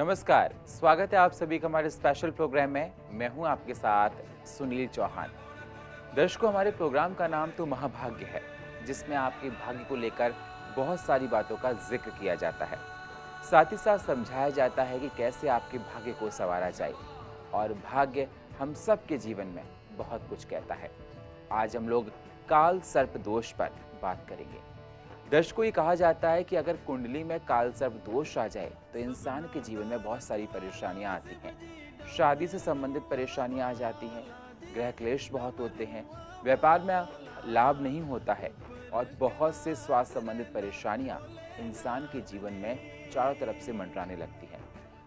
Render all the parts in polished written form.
नमस्कार, स्वागत है आप सभी का हमारे स्पेशल प्रोग्राम में। मैं हूं आपके साथ सुनील चौहान। दर्शकों, हमारे प्रोग्राम का नाम तो महाभाग्य है, जिसमें आपके भाग्य को लेकर बहुत सारी बातों का जिक्र किया जाता है। साथ ही साथ समझाया जाता है कि कैसे आपके भाग्य को संवारा जाए, और भाग्य हम सब के जीवन में बहुत कुछ कहता है। आज हम लोग काल सर्प दोष पर बात करेंगे। दर्शकों, ये कहा जाता है कि अगर कुंडली में काल सर्प दोष आ जाए तो इंसान के जीवन में बहुत सारी परेशानियां आती हैं। शादी से संबंधित परेशानियां आ जाती हैं, गृह क्लेश बहुत होते हैं, व्यापार में लाभ नहीं होता है, और बहुत से स्वास्थ्य संबंधित परेशानियां इंसान के जीवन में चारों तरफ से मंडराने लगती हैं।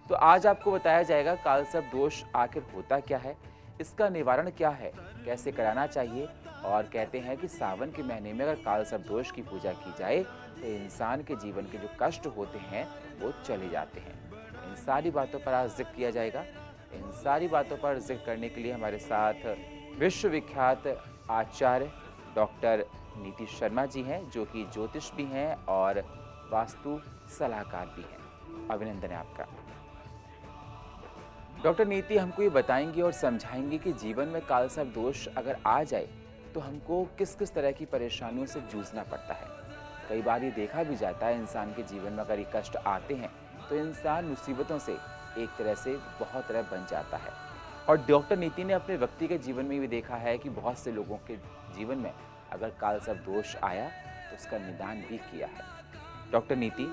तो आज आपको बताया जाएगा काल सर्प दोष आखिर होता क्या है, इसका निवारण क्या है, कैसे कराना चाहिए। और कहते हैं कि सावन के महीने में अगर काल सर्प दोष की पूजा की जाए तो इंसान के जीवन के जो कष्ट होते हैं वो चले जाते हैं। इन सारी बातों पर आज जिक्र किया जाएगा। इन सारी बातों पर जिक्र करने के लिए हमारे साथ विश्वविख्यात आचार्य डॉक्टर नीति शर्मा जी हैं, जो कि ज्योतिष भी हैं और वास्तु सलाहकार भी हैं। अभिनंदन है आपका। डॉक्टर नीति हमको ये बताएंगे और समझाएंगे कि जीवन में काल सर्प दोष अगर आ जाए तो हमको किस किस तरह की परेशानियों से जूझना पड़ता है। कई बार ये देखा भी जाता है इंसान के जीवन में अगर ये कष्ट आते हैं तो इंसान मुसीबतों से एक तरह से बहुत तरह बन जाता है। और डॉक्टर नीति ने अपने व्यक्ति के जीवन में भी देखा है कि बहुत से लोगों के जीवन में अगर काल सर्प दोष आया तो उसका निदान भी किया है। डॉक्टर नीति,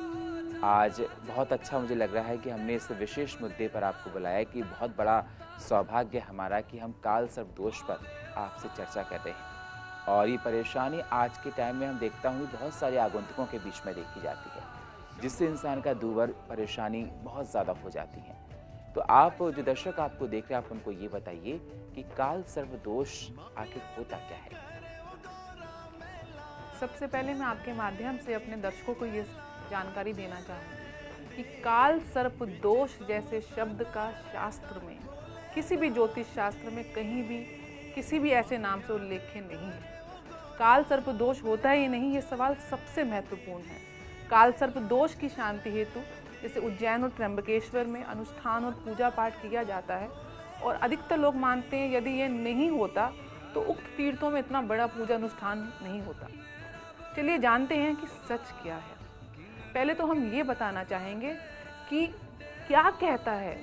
आज बहुत अच्छा मुझे लग रहा है कि हमने इस विशेष मुद्दे पर आपको बुलाया कि बहुत बड़ा सौभाग्य हमारा कि हम काल सर्प दोष पर आपसे चर्चा कर रहे हैं। और ये परेशानी आज के टाइम में हम देखता हूँ बहुत सारे आगंतुकों के बीच में देखी जाती है, जिससे इंसान का दूर परेशानी बहुत ज़्यादा हो जाती है। तो आप जो दर्शक आपको देख रहे हैं, आप उनको ये बताइए कि काल सर्प दोष आखिर होता क्या है। सबसे पहले मैं आपके माध्यम से अपने दर्शकों को ये जानकारी देना चाहूँगी कि काल सर्प दोष जैसे शब्द का शास्त्र में, किसी भी ज्योतिष शास्त्र में कहीं भी किसी भी ऐसे नाम से उल्लेख नहीं है। काल सर्प दोष होता है या नहीं, ये सवाल सबसे महत्वपूर्ण है। काल सर्प दोष की शांति हेतु जैसे उज्जैन और त्र्यंबकेश्वर में अनुष्ठान और पूजा पाठ किया जाता है, और अधिकतर लोग मानते हैं यदि ये नहीं होता तो उक्त तीर्थों में इतना बड़ा पूजा अनुष्ठान नहीं होता। चलिए जानते हैं कि सच क्या है। पहले तो हम ये बताना चाहेंगे कि क्या कहता है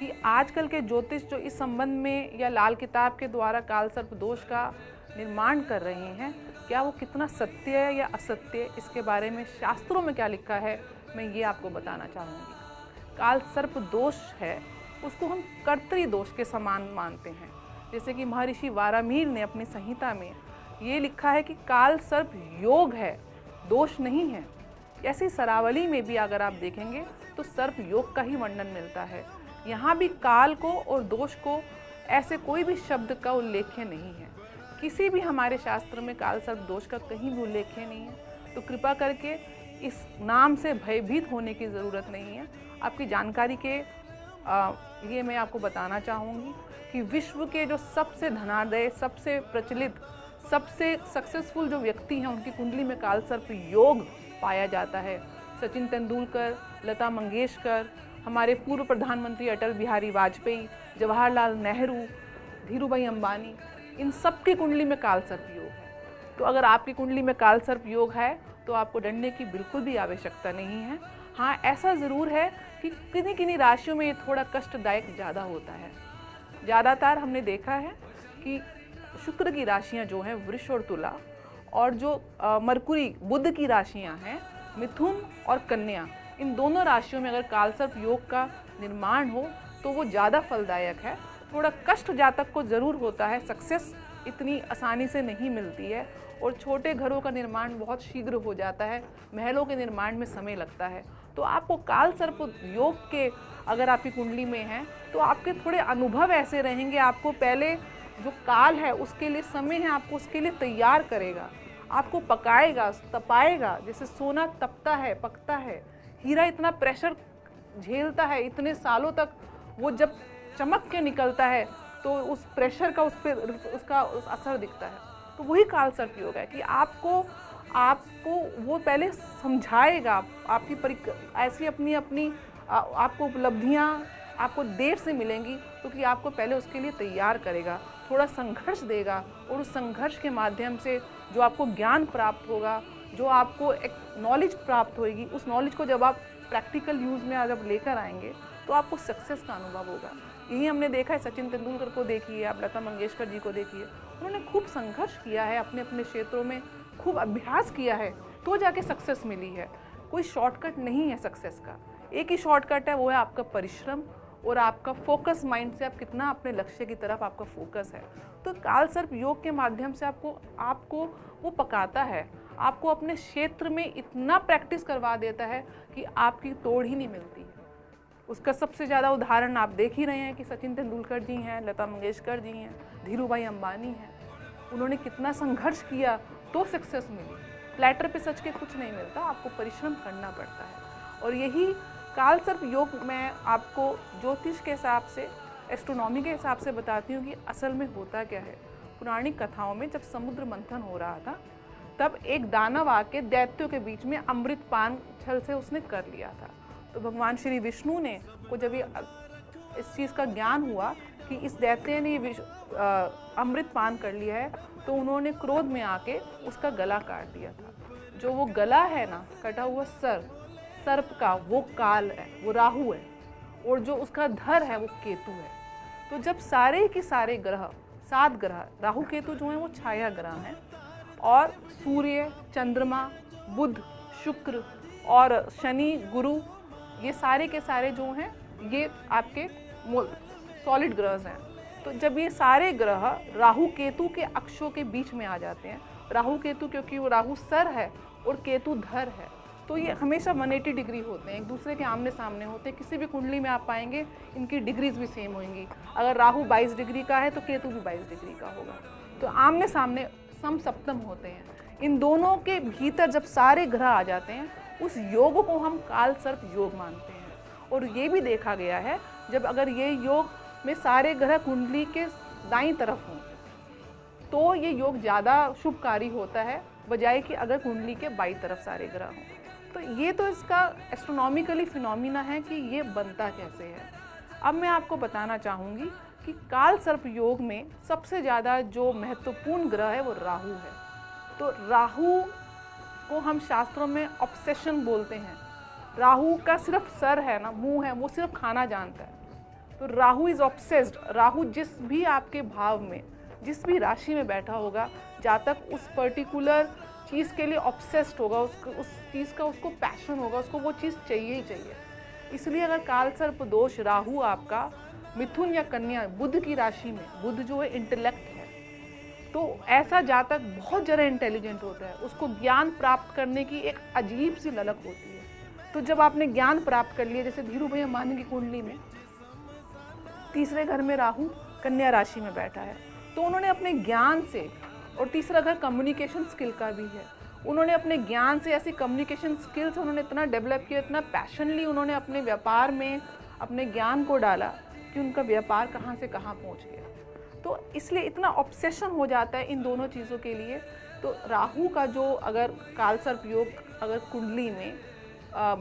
कि आजकल के ज्योतिष जो इस संबंध में या लाल किताब के द्वारा काल सर्प दोष का निर्माण कर रहे हैं, क्या वो कितना सत्य है या असत्य, इसके बारे में शास्त्रों में क्या लिखा है, मैं ये आपको बताना चाहूँगी। काल सर्प दोष है उसको हम कर्तरी दोष के समान मानते हैं। जैसे कि महर्षि वारामीर ने अपनी संहिता में ये लिखा है कि काल सर्प योग है, दोष नहीं है। ऐसी सरावली में भी अगर आप देखेंगे तो सर्प योग का ही वर्णन मिलता है। यहाँ भी काल को और दोष को ऐसे कोई भी शब्द का उल्लेख नहीं है। किसी भी हमारे शास्त्र में काल सर्प दोष का कहीं भी उल्लेख नहीं है। तो कृपा करके इस नाम से भयभीत होने की ज़रूरत नहीं है। आपकी जानकारी के लिए मैं आपको बताना चाहूँगी कि विश्व के जो सबसे धनाढ्य, सबसे प्रचलित, सबसे सक्सेसफुल जो व्यक्ति हैं, उनकी कुंडली में काल सर्प योग पाया जाता है। सचिन तेंदुलकर, लता मंगेशकर, हमारे पूर्व प्रधानमंत्री अटल बिहारी वाजपेयी, जवाहरलाल नेहरू, धीरूभाई अंबानी, इन सब की कुंडली में काल सर्प योग है। तो अगर आपकी कुंडली में काल सर्प योग है तो आपको डरने की बिल्कुल भी आवश्यकता नहीं है। हाँ, ऐसा ज़रूर है कि किन्हीं किन्हीं राशियों में ये थोड़ा कष्टदायक ज़्यादा होता है। ज़्यादातर हमने देखा है कि शुक्र की राशियाँ जो हैं वृष और तुला, और जो मरकुरी बुध की राशियाँ हैं मिथुन और कन्या, इन दोनों राशियों में अगर काल सर्प योग का निर्माण हो तो वो ज़्यादा फलदायक है। थोड़ा कष्ट जातक को ज़रूर होता है, सक्सेस इतनी आसानी से नहीं मिलती है, और छोटे घरों का निर्माण बहुत शीघ्र हो जाता है, महलों के निर्माण में समय लगता है। तो आपको काल सर्प योग के अगर आपकी कुंडली में है तो आपके थोड़े अनुभव ऐसे रहेंगे। आपको पहले जो काल है उसके लिए समय है, आपको उसके लिए तैयार करेगा, आपको पकाएगा, तपाएगा। जैसे सोना तपता है, पकता है, हीरा इतना प्रेशर झेलता है इतने सालों तक, वो जब चमक के निकलता है तो उस प्रेशर का उस असर दिखता है। तो वही काल सर्प योग है कि आपको वो पहले समझाएगा, आपकी ऐसी अपनी आपको उपलब्धियाँ आपको देर से मिलेंगी, क्योंकि आपको पहले उसके लिए तैयार करेगा, थोड़ा संघर्ष देगा, और उस संघर्ष के माध्यम से जो आपको ज्ञान प्राप्त होगा, जो आपको एक नॉलेज प्राप्त होगी, उस नॉलेज को जब आप प्रैक्टिकल यूज़ में जब लेकर आएंगे तो आपको सक्सेस का अनुभव होगा। यही हमने देखा है, सचिन तेंदुलकर को देखिए, आप लता मंगेशकर जी को देखिए, उन्होंने खूब संघर्ष किया है, अपने अपने क्षेत्रों में खूब अभ्यास किया है, तो जाके सक्सेस मिली है। कोई शॉर्टकट नहीं है सक्सेस का, एक ही शॉर्टकट है, वो है आपका परिश्रम और आपका फोकस माइंड से आप कितना अपने लक्ष्य की तरफ आपका फोकस है। तो काल सर्प योग के माध्यम से आपको वो पकाता है, आपको अपने क्षेत्र में इतना प्रैक्टिस करवा देता है कि आपकी तोड़ ही नहीं मिलती है। उसका सबसे ज़्यादा उदाहरण आप देख ही रहे हैं कि सचिन तेंदुलकर जी हैं, लता मंगेशकर जी हैं, धीरूभाई अंबानी हैं। उन्होंने कितना संघर्ष किया तो सक्सेस मिली। प्लेटर पे सच के कुछ नहीं मिलता, आपको परिश्रम करना पड़ता है। और यही काल सर्प योग मैं आपको ज्योतिष के हिसाब से, एस्ट्रोनॉमी के हिसाब से बताती हूँ कि असल में होता क्या है। पुरानी कथाओं में जब समुद्र मंथन हो रहा था, तब एक दानव आके दैत्यों के बीच में अमृत पान छल से उसने कर लिया था। तो भगवान श्री विष्णु ने को जब ये इस चीज़ का ज्ञान हुआ कि इस दैत्य ने अमृत पान कर लिया है, तो उन्होंने क्रोध में आके उसका गला काट दिया था। जो वो गला है ना, कटा हुआ सर्प का, वो काल है, वो राहु है, और जो उसका धर है वो केतु है। तो जब सारे के सारे ग्रह, 7 ग्रह, राहु केतु जो हैं वो छाया ग्रह हैं, और सूर्य, चंद्रमा, बुध, शुक्र और शनि, गुरु, ये सारे के सारे जो हैं ये आपके सॉलिड ग्रह हैं। तो जब ये सारे ग्रह राहु केतु के अक्षों के बीच में आ जाते हैं, राहु केतु क्योंकि वो राहु सर है और केतु धर है, तो ये हमेशा 180 डिग्री होते हैं, एक दूसरे के आमने सामने होते हैं। किसी भी कुंडली में आप पाएंगे इनकी डिग्रीज भी सेम होंगी। अगर राहु 22 डिग्री का है तो केतु भी 22 डिग्री का होगा। तो आमने सामने सम सप्तम होते हैं। इन दोनों के भीतर जब सारे ग्रह आ जाते हैं, उस योग को हम काल सर्प योग मानते हैं। और ये भी देखा गया है, जब अगर ये योग में सारे ग्रह कुंडली के दाईं तरफ हों तो ये योग ज़्यादा शुभकारी होता है, बजाय कि अगर कुंडली के बाईं तरफ सारे ग्रह हों। तो ये तो इसका एस्ट्रोनॉमिकली फिनोमिना है कि ये बनता कैसे है। अब मैं आपको बताना चाहूँगी कि काल सर्प योग में सबसे ज़्यादा जो महत्वपूर्ण ग्रह है वो राहु है। तो राहु को हम शास्त्रों में ऑब्सेशन बोलते हैं। राहु का सिर्फ सर है ना, मुंह है, वो सिर्फ खाना जानता है। तो राहु इज ऑब्सेस्ड। राहु जिस भी आपके भाव में, जिस भी राशि में बैठा होगा, जातक उस पर्टिकुलर चीज़ के लिए ऑब्सेस्ड होगा, उस चीज़ का उसको पैशन होगा, उसको वो चीज़ चाहिए ही चाहिए। इसलिए अगर काल सर्प दोष राहु आपका मिथुन या कन्या, बुध की राशि में, बुध जो है इंटेलेक्ट है, तो ऐसा जातक बहुत ज़्यादा इंटेलिजेंट होता है, उसको ज्ञान प्राप्त करने की एक अजीब सी ललक होती है। तो जब आपने ज्ञान प्राप्त कर लिया, जैसे धीरूभाई अंबानी की कुंडली में तीसरे घर में राहु कन्या राशि में बैठा है, तो उन्होंने अपने ज्ञान से, और तीसरा घर कम्युनिकेशन स्किल का भी है, उन्होंने अपने ज्ञान से ऐसी कम्युनिकेशन स्किल्स उन्होंने इतना डेवलप किया, इतना पैशनली उन्होंने अपने व्यापार में अपने ज्ञान को डाला कि उनका व्यापार कहाँ से कहाँ पहुँच गया। तो इसलिए इतना ऑब्सेशन हो जाता है इन दोनों चीज़ों के लिए। तो राहु का जो अगर काल सर्प योग अगर कुंडली में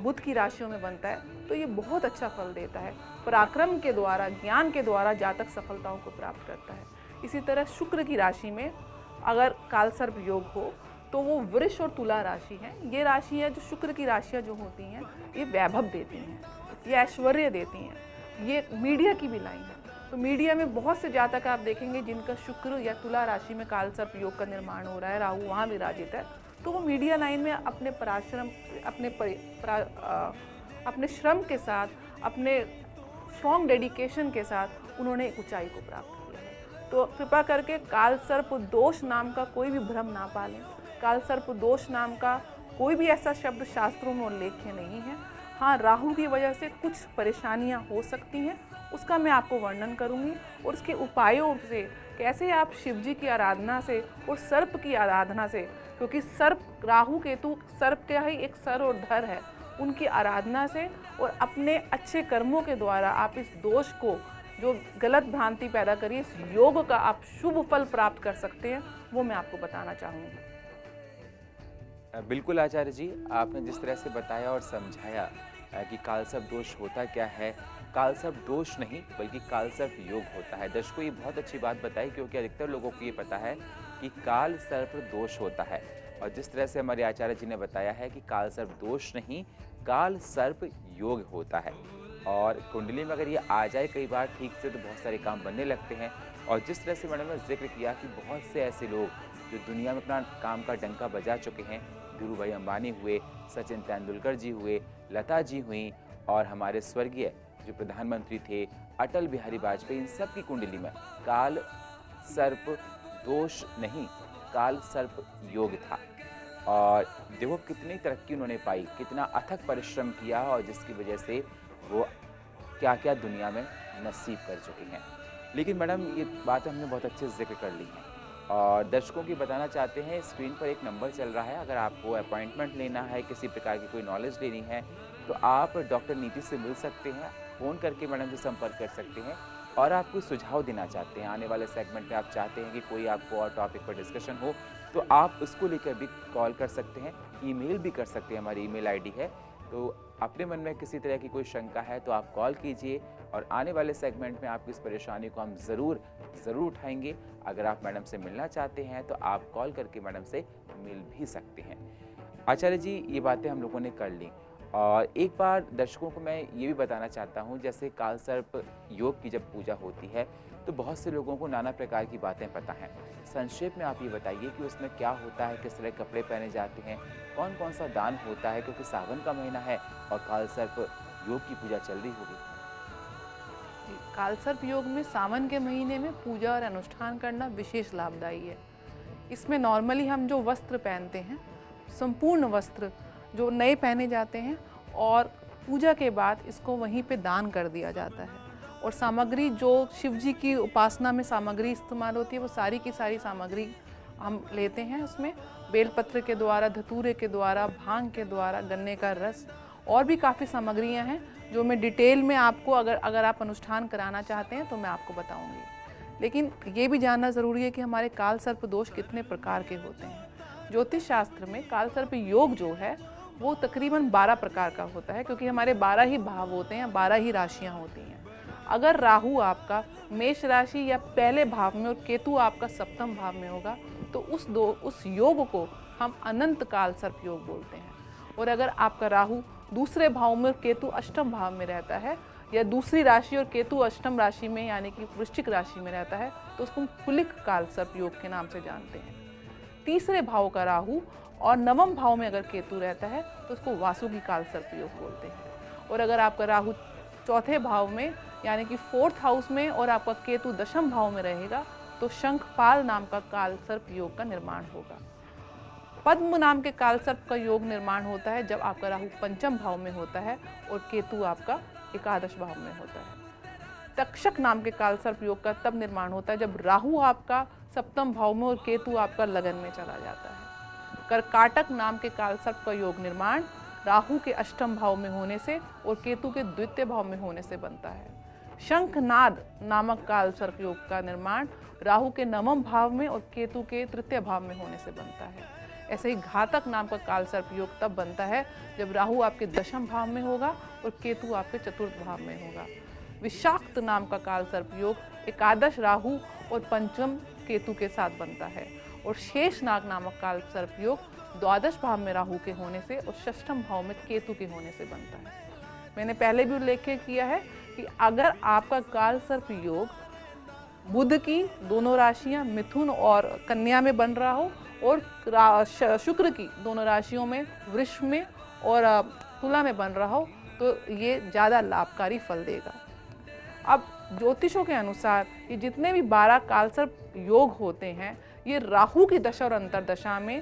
बुध की राशियों में बनता है तो ये बहुत अच्छा फल देता है। पराक्रम के द्वारा, ज्ञान के द्वारा जातक सफलताओं को प्राप्त करता है। इसी तरह शुक्र की राशि में अगर काल सर्प योग हो तो वो वृष और तुला राशि है। ये राशि है जो शुक्र की राशियाँ जो होती हैं, ये वैभव देती हैं, ये ऐश्वर्य देती हैं, ये मीडिया की भी लाइन है। तो मीडिया में बहुत से जातक आप देखेंगे जिनका शुक्र या तुला राशि में काल सर्प योग का निर्माण हो रहा है, राहु वहाँ विराजित है, तो वो मीडिया लाइन में अपने पराश्रम, अपने श्रम के साथ, अपने स्ट्रॉन्ग डेडिकेशन के साथ उन्होंने ऊंचाई को प्राप्त किया है। तो कृपा करके काल सर्प दोष नाम का कोई भी भ्रम ना पालें। काल सर्प दोष नाम का कोई भी ऐसा शब्द शास्त्रों में उल्लेख्य नहीं है। हाँ, राहु की वजह से कुछ परेशानियाँ हो सकती हैं, उसका मैं आपको वर्णन करूँगी, और उसके उपायों से कैसे आप शिवजी की आराधना से और सर्प की आराधना से, क्योंकि सर्प, राहु केतु सर्प का ही एक सर और धर है, उनकी आराधना से और अपने अच्छे कर्मों के द्वारा आप इस दोष को, जो गलत भ्रांति पैदा करी, इस योग का आप शुभ फल प्राप्त कर सकते हैं, वो मैं आपको बताना चाहूँगी। बिल्कुल आचार्य जी, आपने जिस तरह से बताया और समझाया कि कालसर्प दोष होता क्या है। कालसर्प दोष नहीं बल्कि कालसर्प योग होता है। दर्शकों, ये बहुत अच्छी बात बताई क्योंकि अधिकतर लोगों को ये पता है कि कालसर्प दोष होता है, और जिस तरह से हमारे आचार्य जी ने बताया है कि कालसर्प दोष नहीं कालसर्प योग होता है। और कुंडली में अगर ये आ जाए कई बार ठीक से तो बहुत सारे काम बनने लगते हैं। और जिस तरह से मैडम ने जिक्र किया कि बहुत से ऐसे लोग जो दुनिया में अपना काम का डंका बजा चुके हैं, धीरू भाई अंबानी हुए, सचिन तेंदुलकर जी हुए, लता जी हुई, और हमारे स्वर्गीय जो प्रधानमंत्री थे अटल बिहारी वाजपेयी, इन सब की कुंडली में काल सर्प दोष नहीं काल सर्प योग था। और देखो कितनी तरक्की उन्होंने पाई, कितना अथक परिश्रम किया, और जिसकी वजह से वो क्या क्या दुनिया में नसीब कर चुके हैं। लेकिन मैडम ये बात हमने बहुत अच्छे से जिक्र कर ली है, और दर्शकों की बताना चाहते हैं स्क्रीन पर एक नंबर चल रहा है। अगर आपको अपॉइंटमेंट लेना है, किसी प्रकार की कोई नॉलेज लेनी है, तो आप डॉक्टर नीति से मिल सकते हैं, फ़ोन करके मैडम से संपर्क कर सकते हैं। और आप कोई सुझाव देना चाहते हैं, आने वाले सेगमेंट में आप चाहते हैं कि कोई आपको और टॉपिक पर डिस्कशन हो, तो आप उसको लेकर भी कॉल कर सकते हैं, ईमेल भी कर सकते हैं, हमारी ईमेल आईडी है। तो अपने मन में किसी तरह की कोई शंका है तो आप कॉल कीजिए, और आने वाले सेगमेंट में आपकी इस परेशानी को हम ज़रूर उठाएंगे। अगर आप मैडम से मिलना चाहते हैं तो आप कॉल करके मैडम से मिल भी सकते हैं। आचार्य जी, ये बातें हम लोगों ने कर ली, और एक बार दर्शकों को मैं ये भी बताना चाहता हूँ, जैसे कालसर्प योग की जब पूजा होती है तो बहुत से लोगों को नाना प्रकार की बातें पता हैं। संक्षेप में आप ये बताइए कि उसमें क्या होता है, किस तरह कपड़े पहने जाते हैं, कौन कौन सा दान होता है, क्योंकि सावन का महीना है और कालसर्प योग की पूजा चल रही होगी। कालसर्प योग में सावन के महीने में पूजा और अनुष्ठान करना विशेष लाभदायी है। इसमें नॉर्मली हम जो वस्त्र पहनते हैं, संपूर्ण वस्त्र जो नए पहने जाते हैं, और पूजा के बाद इसको वहीं पे दान कर दिया जाता है। और सामग्री जो शिव जी की उपासना में सामग्री इस्तेमाल होती है, वो सारी की सारी सामग्री हम लेते हैं। उसमें बेलपत्र के द्वारा, धतूरे के द्वारा, भांग के द्वारा, गन्ने का रस, और भी काफ़ी सामग्रियां हैं जो मैं डिटेल में आपको अगर आप अनुष्ठान कराना चाहते हैं तो मैं आपको बताऊंगी। लेकिन ये भी जानना ज़रूरी है कि हमारे काल सर्प दोष कितने प्रकार के होते हैं। ज्योतिष शास्त्र में काल सर्प योग जो है वो तकरीबन 12 प्रकार का होता है, क्योंकि हमारे 12 ही भाव होते हैं, 12 ही राशियाँ होती हैं। अगर राहु आपका मेष राशि या पहले भाव में और केतु आपका सप्तम भाव में होगा तो उस योग को हम अनंत काल सर्प योग बोलते हैं। और अगर आपका राहु दूसरे भाव में और केतु अष्टम भाव में रहता है, या दूसरी राशि और केतु अष्टम राशि में यानी कि वृश्चिक राशि में रहता है, तो उसको हम कुलिक काल सर्प योग के नाम से जानते हैं। तीसरे भाव का राहु और नवम भाव में अगर केतु रहता है तो उसको वासुकी काल सर्प योग बोलते हैं। और अगर आपका राहु चौथे भाव में यानी कि 4th हाउस में और आपका केतु दशम भाव में रहेगा तो शंखपाल नाम का काल सर्प योग का निर्माण होगा। पद्म नाम के काल सर्प का योग निर्माण होता है जब आपका राहु पंचम भाव में होता है और केतु आपका एकादश भाव में होता है। तक्षक नाम के काल सर्प योग का तब निर्माण होता है जब राहु आपका सप्तम भाव में और केतु आपका लगन में चला जाता है। कर्काटक नाम के काल सर्प का योग निर्माण राहु के अष्टम भाव में होने से और केतु के द्वितीय भाव में होने से बनता है। शंखनाद नामक काल सर्प योग का निर्माण राहु के नवम भाव में और केतु के तृतीय भाव में होने से बनता है। ऐसे ही घातक नाम का काल सर्प योग तब बनता है जब राहु आपके दशम भाव में होगा और केतु आपके चतुर्थ भाव में होगा। विषाक्त नाम का काल सर्प योग एकादश राहु और पंचम केतु के साथ बनता है। और शेषनाग नामक काल सर्प योग द्वादश भाव में राहु के होने से और षष्ठम भाव में केतु के होने से बनता है। मैंने पहले भी उल्लेख किया है कि अगर आपका काल सर्प योग बुध की दोनों राशियां मिथुन और कन्या में बन रहा हो और शुक्र की दोनों राशियों में वृष में और तुला में बन रहा हो तो ये ज़्यादा लाभकारी फल देगा। अब ज्योतिषों के अनुसार ये जितने भी 12 काल सर्प योग होते हैं ये राहु की दशा और अंतरदशा में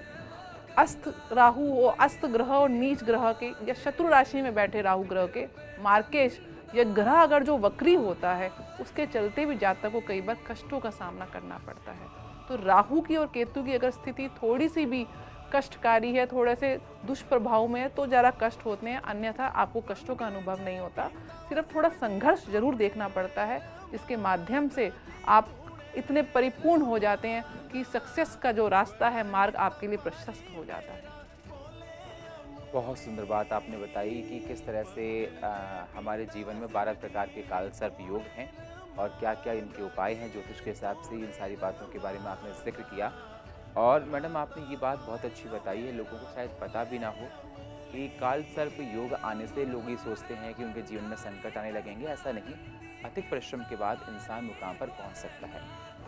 अस्त राहु और अस्त ग्रह और नीच ग्रह के या शत्रु राशि में बैठे राहु ग्रह के मार्केश या ग्रह अगर जो वक्री होता है उसके चलते भी जातक को कई बार कष्टों का सामना करना पड़ता है। तो राहु की और केतु की अगर स्थिति थोड़ी सी भी कष्टकारी है, थोड़े से दुष्प्रभाव में है तो ज़रा कष्ट होते हैं, अन्यथा आपको कष्टों का अनुभव नहीं होता। सिर्फ थोड़ा संघर्ष जरूर देखना पड़ता है जिसके माध्यम से आप इतने परिपूर्ण हो जाते हैं कि सक्सेस का जो रास्ता है, मार्ग आपके लिए प्रशस्त हो जाता है। बहुत सुंदर बात आपने बताई कि किस तरह से हमारे जीवन में 12 प्रकार के काल सर्प योग हैं और क्या क्या इनके उपाय हैं ज्योतिष के हिसाब से। इन सारी बातों के बारे में आपने जिक्र किया। और मैडम आपने ये बात बहुत अच्छी बताई है, लोगों को शायद पता भी ना हो कि काल सर्प योग आने से लोग ये सोचते हैं कि उनके जीवन में संकट आने लगेंगे। ऐसा नहीं, अधिक परिश्रम के बाद इंसान मुकाम पर पहुंच सकता है।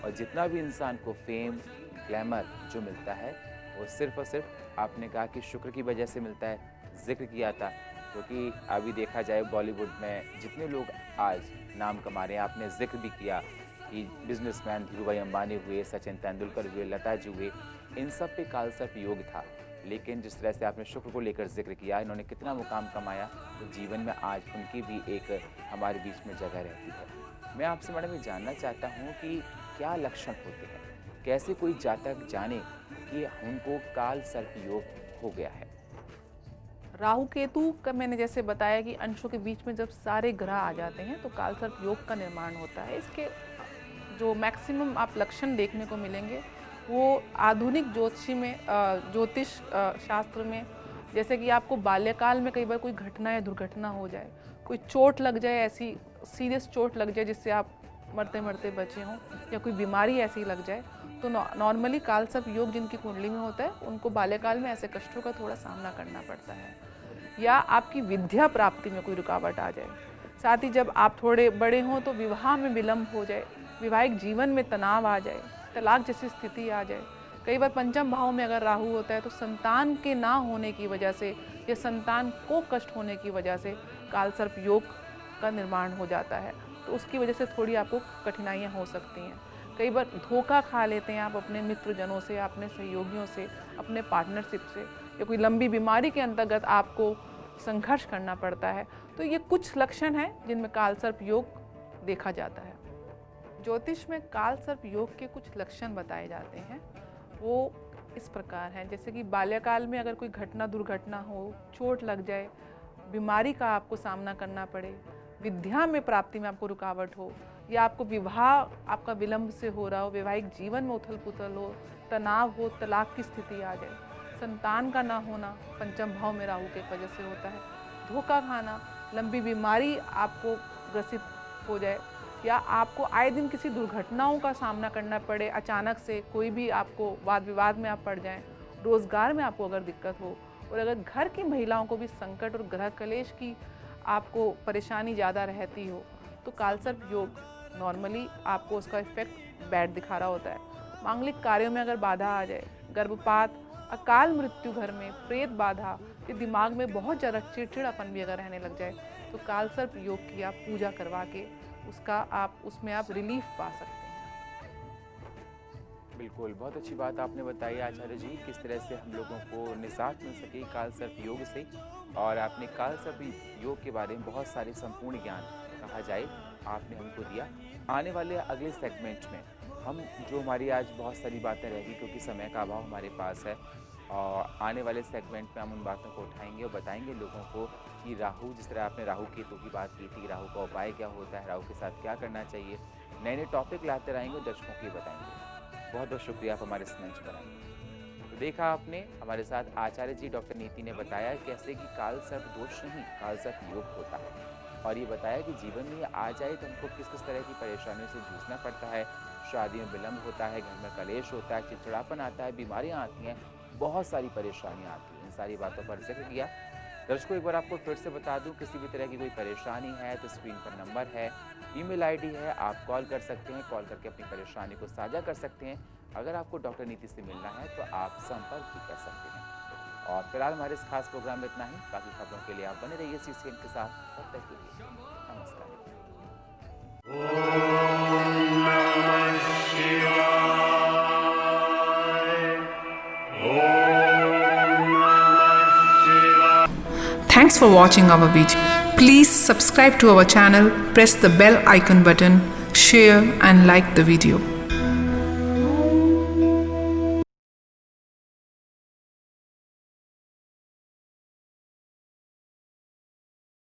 और जितना भी इंसान को फेम ग्लैमर जो मिलता है वो सिर्फ और सिर्फ आपने कहा कि शुक्र की वजह से मिलता है, जिक्र किया था। क्योंकि अभी देखा जाए बॉलीवुड में जितने लोग आज नाम कमा रहे हैं, आपने जिक्र भी किया कि बिजनेसमैन धीरू भाई अंबानी हुए, सचिन तेंदुलकर हुए, लता जी हुए, इन सब पे काल सर्प योग था। लेकिन जिस तरह से आपने शुक्र को लेकर जिक्र किया, इन्होंने कितना मुकाम कमाया, तो जीवन में आज उनकी भी एक हमारे बीच में जगह रहती है। मैं आपसे मैडम ये जानना चाहता हूँ कि क्या लक्षण होते हैं, कैसे कोई जातक जाने कि उनको काल सर्प योग हो गया है। राहु केतु का मैंने जैसे बताया कि अंशों के बीच में जब सारे ग्रह आ जाते हैं तो काल सर्प योग का निर्माण होता है। इसके जो मैक्सिमम आप लक्षण देखने को मिलेंगे वो आधुनिक ज्योतिष शास्त्र में, जैसे कि आपको बाल्यकाल में कई बार कोई घटना या दुर्घटना हो जाए, कोई चोट लग जाए, ऐसी सीरियस चोट लग जाए जिससे आप मरते मरते बचे हों, या कोई बीमारी ऐसी लग जाए, तो नॉर्मली काल सर्प योग जिनकी कुंडली में होता है उनको बाल्यकाल में ऐसे कष्टों का थोड़ा सामना करना पड़ता है। या आपकी विद्या प्राप्ति में कोई रुकावट आ जाए, साथ ही जब आप थोड़े बड़े हों तो विवाह में विलंब हो जाए, वैवाहिक जीवन में तनाव आ जाए, तलाक जैसी स्थिति आ जाए। कई बार पंचम भाव में अगर राहु होता है तो संतान के ना होने की वजह से या संतान को कष्ट होने की वजह से काल सर्प योग का निर्माण हो जाता है। तो उसकी वजह से थोड़ी आपको कठिनाइयाँ हो सकती हैं। कई बार धोखा खा लेते हैं आप अपने मित्रजनों से, अपने सहयोगियों से, अपने पार्टनरशिप से, या कोई लंबी बीमारी के अंतर्गत आपको संघर्ष करना पड़ता है। तो ये कुछ लक्षण हैं जिनमें काल सर्प योग देखा जाता है। ज्योतिष में काल सर्प योग के कुछ लक्षण बताए जाते हैं, वो इस प्रकार हैं। जैसे कि बाल्यकाल में अगर कोई घटना दुर्घटना हो, चोट लग जाए, बीमारी का आपको सामना करना पड़े, विद्या में प्राप्ति में आपको रुकावट हो, या आपको विवाह आपका विलंब से हो रहा हो, वैवाहिक जीवन में उथल पुथल हो, तनाव हो, तलाक की स्थिति आ जाए, संतान का ना होना पंचम भाव में राहु के वजह से होता है, धोखा खाना, लंबी बीमारी आपको ग्रसित हो जाए, या आपको आए दिन किसी दुर्घटनाओं का सामना करना पड़े, अचानक से कोई भी आपको वाद विवाद में आप पड़ जाएं, रोज़गार में आपको अगर दिक्कत हो, और अगर घर की महिलाओं को भी संकट और ग्रह कलेश की आपको परेशानी ज़्यादा रहती हो, तो काल सर्प योग नॉर्मली आपको उसका इफेक्ट बैड दिखा रहा होता है। मांगलिक कार्यों में अगर बाधा आ जाए, गर्भपात, अकाल मृत्यु घर में, प्रेत बाधा, या दिमाग में बहुत ज़्यादा चिड़चिड़ापन भी अगर रहने लग जाए, तो काल सर्प योग की आप पूजा करवा के उसमें आप रिलीफ पा सकते हैं। बिल्कुल, बहुत अच्छी बात आपने बताई आचार्य जी, किस तरह से हम लोगों को निजात मिल सके काल सर्प योग से। और आपने काल सर्प योग के बारे में बहुत सारे संपूर्ण ज्ञान कहा जाए आपने हमको दिया। आने वाले अगले सेगमेंट में हम जो हमारी आज बहुत सारी बातें रहेगी, क्योंकि समय का अभाव हमारे पास है, और आने वाले सेगमेंट में हम उन बातों को उठाएंगे और बताएंगे लोगों को कि राहु, जिस तरह आपने राहु केतु की बात की थी, राहु का उपाय क्या होता है, राहु के साथ क्या करना चाहिए, नए नए टॉपिक लाते रहेंगे, दर्शकों को बताएंगे। बहुत बहुत शुक्रिया आप हमारे इस मंच पर आए। तो देखा आपने, हमारे साथ आचार्य जी डॉक्टर नीति ने बताया कैसे कि काल सर्प दोष नहीं, काल सर्प योग होता है, और ये बताया कि जीवन में आ जाए तो हमको किस किस तरह की परेशानियों से जूझना पड़ता है। शादी में विलंब होता है, घर में कलेश होता है, चिड़चिड़ापन आता है, बीमारियां आती हैं, बहुत सारी परेशानियां आती हैं। इन सारी बातों पर जिक्र किया। दर्शकों, एक बार आपको फिर से बता दूं, किसी भी तरह की कोई परेशानी है तो स्क्रीन पर नंबर है, ईमेल आईडी है, आप कॉल कर सकते हैं, कॉल करके अपनी परेशानी को साझा कर सकते हैं। अगर आपको डॉक्टर नीति से मिलना है तो आप संपर्क भी कर सकते हैं। और फिलहाल हमारे इस खास प्रोग्राम में इतना ही। बाकी खबरों के लिए आप बने रहिए CCN के साथ। तब तक के लिए नमस्कार। Thanks for watching our video. Please subscribe to our channel, press the bell icon button, share and like the video.